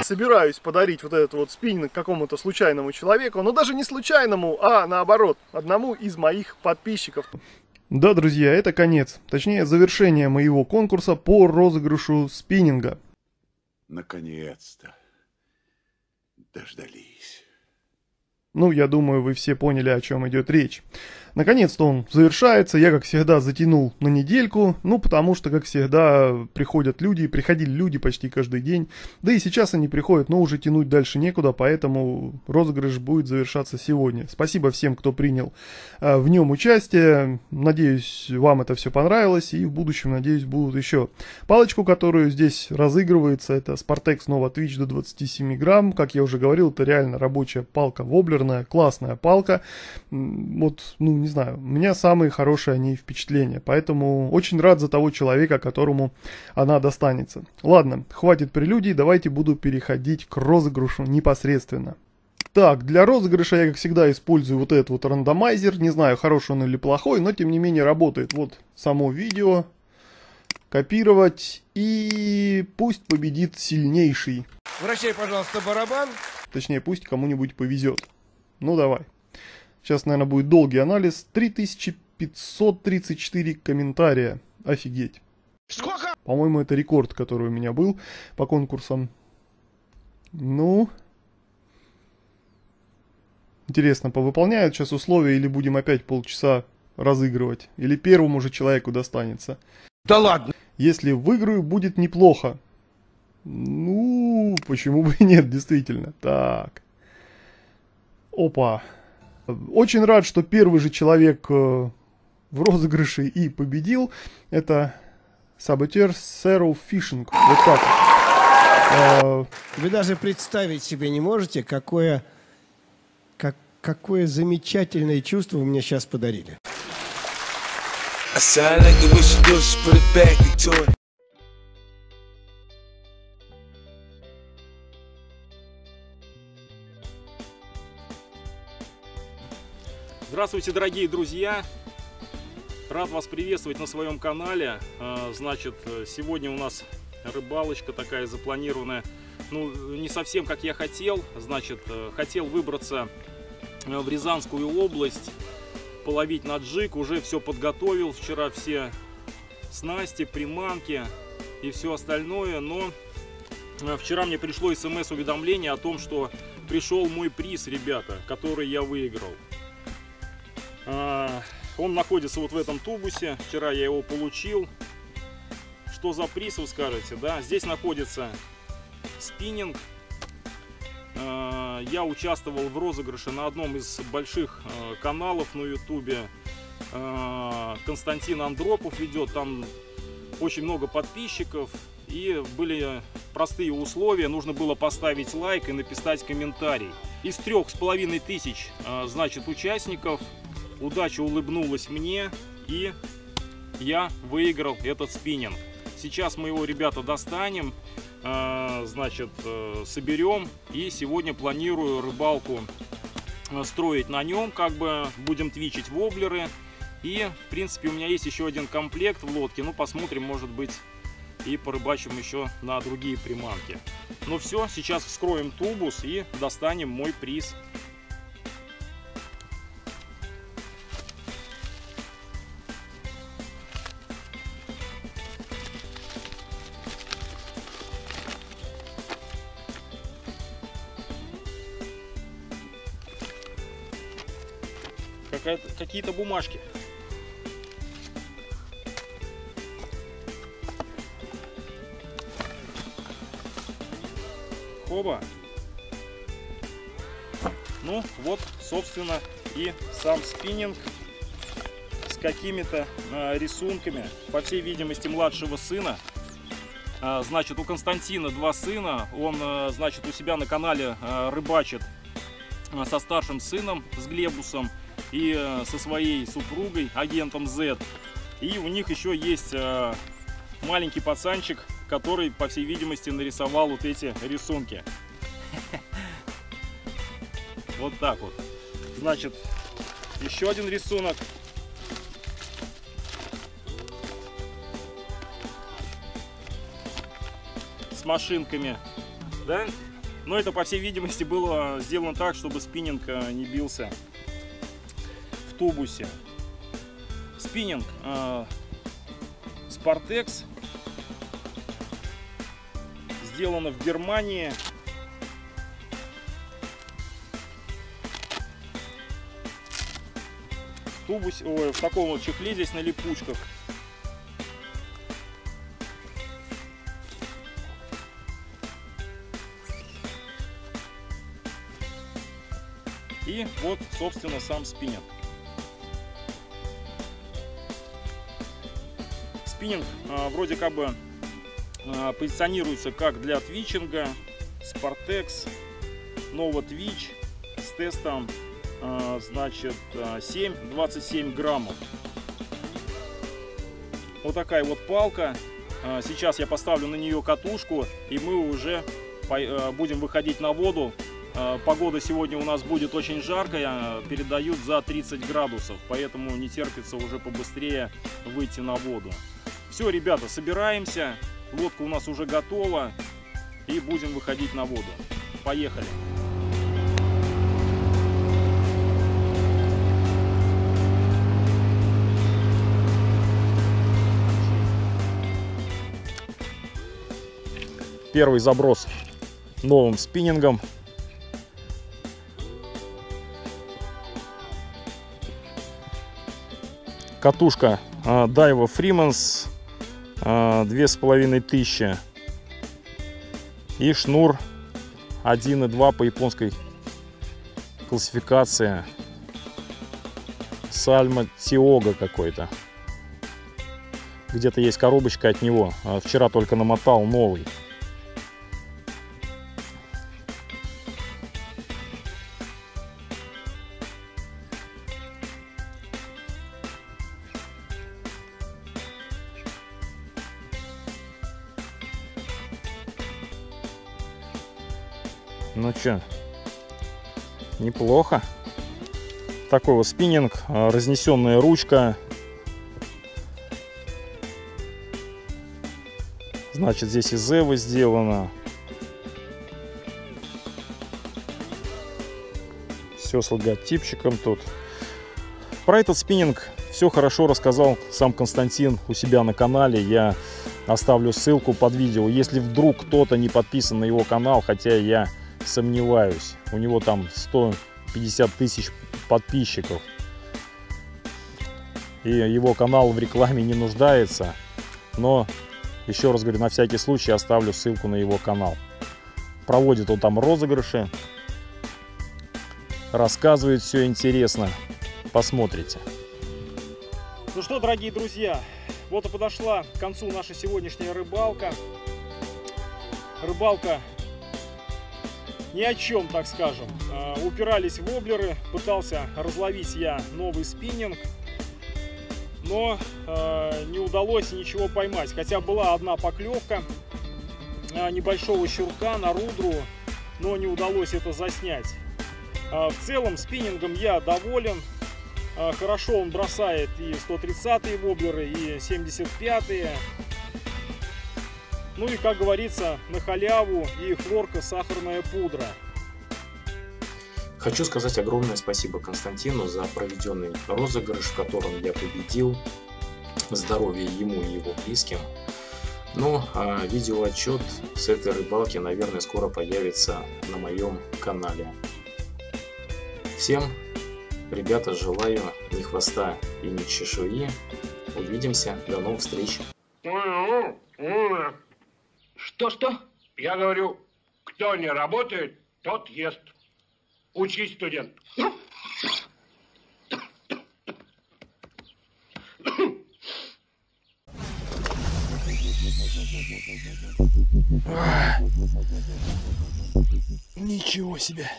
собираюсь подарить вот этот вот спиннинг какому-то случайному человеку, но даже не случайному, а наоборот, одному из моих подписчиков. Да, друзья, это конец, точнее завершение моего конкурса по розыгрышу спиннинга. Наконец-то дождались. Ну, я думаю, вы все поняли, о чем идет речь. Наконец-то он завершается, я, как всегда, затянул на недельку, ну, потому что, как всегда, приходили люди почти каждый день, да и сейчас они приходят, но уже тянуть дальше некуда, поэтому розыгрыш будет завершаться сегодня. Спасибо всем, кто принял в нем участие, надеюсь, вам это все понравилось, и в будущем, надеюсь, будут еще. Палочку, которую здесь разыгрывается, это Sportex Nova Twitch до 27 грамм, как я уже говорил, это реально рабочая палка воблерная, классная палка, вот, ну, не знаю, у меня самые хорошие о ней впечатления, поэтому очень рад за того человека, которому она достанется. Ладно, хватит прелюдий, давайте буду переходить к розыгрышу непосредственно. Так, для розыгрыша я, как всегда, использую вот этот вот рандомайзер, не знаю, хороший он или плохой, но тем не менее работает. Вот само видео, копировать, и пусть победит сильнейший. Вращай, пожалуйста, барабан. Точнее, пусть кому-нибудь повезет. Ну, давай. Сейчас, наверное, будет долгий анализ. 3534 комментария. Офигеть. Сколько? По-моему, это рекорд, который у меня был по конкурсам. Ну. Интересно, повыполняют сейчас условия или будем опять полчаса разыгрывать? Или первому же человеку достанется? Да ладно. Если выиграю, будет неплохо. Ну, почему бы и нет, действительно. Так. Опа. Очень рад, что первый же человек в розыгрыше и победил. Это Saboteur Zero Fishing. Вот так вот. Вы даже представить себе не можете, какое замечательное чувство вы мне сейчас подарили. Здравствуйте, дорогие друзья! Рад вас приветствовать на своем канале. Значит, сегодня у нас рыбалочка такая запланированная. Ну, не совсем как я хотел. Значит, хотел выбраться в Рязанскую область, половить на джиг. Уже все подготовил. Вчера все снасти, приманки и все остальное. Но вчера мне пришло смс-уведомление о том, что пришел мой приз, ребята, который я выиграл. Он находится вот в этом тубусе. Вчера я его получил. Что за приз, вы скажете, да? Здесь находится спиннинг. Я участвовал в розыгрыше на одном из больших каналов на ютубе. Константин Андропов ведет. Там очень много подписчиков. И были простые условия. Нужно было поставить лайк и написать комментарий. Из 3500, значит, участников удача улыбнулась мне, и я выиграл этот спиннинг. Сейчас мы его, ребята, достанем, значит, соберем, и сегодня планирую рыбалку строить на нем, как бы будем твичить воблеры. И, в принципе, у меня есть еще один комплект в лодке, ну, посмотрим, может быть, и порыбачим еще на другие приманки. Ну все, сейчас вскроем тубус и достанем мой приз. Какие-то бумажки. Хоба. Ну вот, собственно, и сам спиннинг с какими-то рисунками, по всей видимости, младшего сына. Значит, у Константина 2 сына. Он, значит, у себя на канале рыбачит со старшим сыном, с Глебусом, и со своей супругой, агентом Z. И у них еще есть маленький пацанчик, который, по всей видимости, нарисовал вот эти рисунки. Вот так вот. Значит, еще один рисунок. С машинками, да? Но это, по всей видимости, было сделано так, чтобы спиннинг не бился в тубусе. Спиннинг Spartex, сделано в Германии. В таком вот чехле здесь на липучках. И вот, собственно, сам спиннинг. Спиннинг вроде как бы позиционируется как для твичинга. Spartex, Nova Twitch с тестом, значит, 27 граммов. Вот такая вот палка. Сейчас я поставлю на нее катушку, и мы уже будем выходить на воду. Погода сегодня у нас будет очень жаркая, передают за 30 градусов, поэтому не терпится уже побыстрее выйти на воду. Все, ребята, собираемся, лодка у нас уже готова, и будем выходить на воду. Поехали! Первый заброс новым спиннингом. Катушка Daiwa Freemans 2500 и шнур 1,2 по японской классификации Salma Tioga какой-то. Где-то есть коробочка от него. Вчера только намотал новый. Ну чё, неплохо. Такой вот спиннинг, разнесенная ручка. Значит, здесь из Эвы сделано. Все с логотипчиком тут. Про этот спиннинг все хорошо рассказал сам Константин у себя на канале. Я оставлю ссылку под видео. Если вдруг кто-то не подписан на его канал, хотя я сомневаюсь, у него там 150 тысяч подписчиков, и его канал в рекламе не нуждается, но еще раз говорю, на всякий случай оставлю ссылку на его канал. Проводит он там розыгрыши, рассказывает все интересно, посмотрите. Ну что, дорогие друзья, вот и подошла к концу наша сегодняшняя рыбалка. Рыбалка ни о чем, так скажем. Упирались воблеры, пытался разловить я новый спиннинг, но не удалось ничего поймать. Хотя была одна поклевка небольшого щурка на рудру, но не удалось это заснять. В целом спиннингом я доволен. Хорошо он бросает и 130-е воблеры, и 75-е. Ну и, как говорится, на халяву и хлорка, сахарная пудра. Хочу сказать огромное спасибо Константину за проведенный розыгрыш, в котором я победил. Здоровья ему и его близким. Ну, а видеоотчет с этой рыбалки, наверное, скоро появится на моем канале. Всем, ребята, желаю ни хвоста и ни чешуи. Увидимся. До новых встреч. Что? Я говорю, кто не работает, тот ест. Учись, студент. Ничего себе.